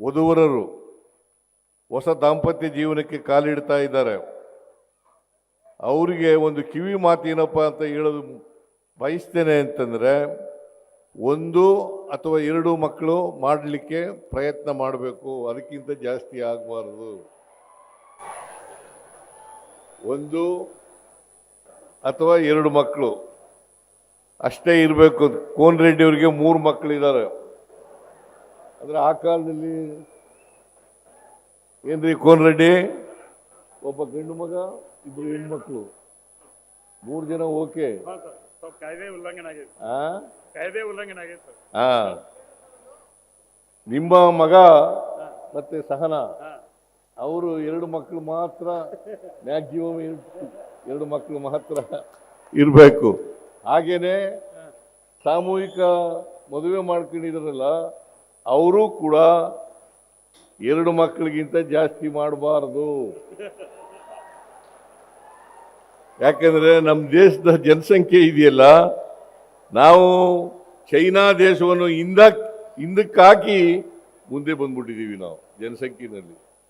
ವಧುವರರು ಹೊಸ ದಾಂಪತ್ಯ ಜೀವನಕ್ಕೆ ಕಾಲಿಡ್ತಾ ಇದ್ದಾರೆ. ಅವರಿಗೆ ಒಂದು ಕಿವಿ ಮಾತೇನಪ್ಪ ಅಂತ ಹೇಳೋದು ಬಯಸ್ತೇನೆ ಅಂತಂದರೆ, 1 ಅಥವಾ 2 ಮಕ್ಕಳು ಮಾಡಲಿಕ್ಕೆ ಪ್ರಯತ್ನ ಮಾಡಬೇಕು, ಅದಕ್ಕಿಂತ ಜಾಸ್ತಿ ಆಗಬಾರ್ದು. 1 ಅಥವಾ 2 ಮಕ್ಕಳು ಅಷ್ಟೇ ಇರಬೇಕು. ಕೋನ್ ರೆಡ್ಡಿ ಅವರಿಗೆ 3 ಮಕ್ಕಳಿದ್ದಾರೆ. ಅಂದರೆ ಆ ಕಾಲದಲ್ಲಿ ಏನ್ರಿ ಕೋನ್ ರೆಡ್ಡಿ, ಒಬ್ಬ ಗಂಡು ಮಗ, 2 ಹೆಣ್ಮಕ್ಳು, 3 ಜನ. ಓಕೆ, ಕಾಯ್ದೆ ಉಲ್ಲಂಘನೆ ಆಗೈತೆ. ನಿಮ್ಮ ಮಗ ಮತ್ತೆ ಸಹನಾ ಅವರು 2 ಮಕ್ಕಳು ಮಾತ್ರ, ಮ್ಯಾಕ್ಸಿಮಮ್ 2 ಮಕ್ಕಳು ಮಾತ್ರ ಇರಬೇಕು. ಹಾಗೇನೆ ಸಾಮೂಹಿಕ ಮದುವೆ ಮಾಡ್ಕೊಂಡಿದ್ರಲ್ಲ, ಅವರು ಕೂಡ 2 ಮಕ್ಕಳಿಗಿಂತ ಜಾಸ್ತಿ ಮಾಡಬಾರ್ದು. ಯಾಕೆಂದ್ರೆ ನಮ್ಮ ದೇಶದ ಜನಸಂಖ್ಯೆ ಇದೆಯಲ್ಲ, ನಾವು ಚೈನಾ ದೇಶವನ್ನು ಹಿಂದಕ್ಕೆ ಹಾಕಿ ಮುಂದೆ ಬಂದ್ಬಿಟ್ಟಿದ್ದೀವಿ ನಾವು ಜನಸಂಖ್ಯೆಯಲ್ಲಿ.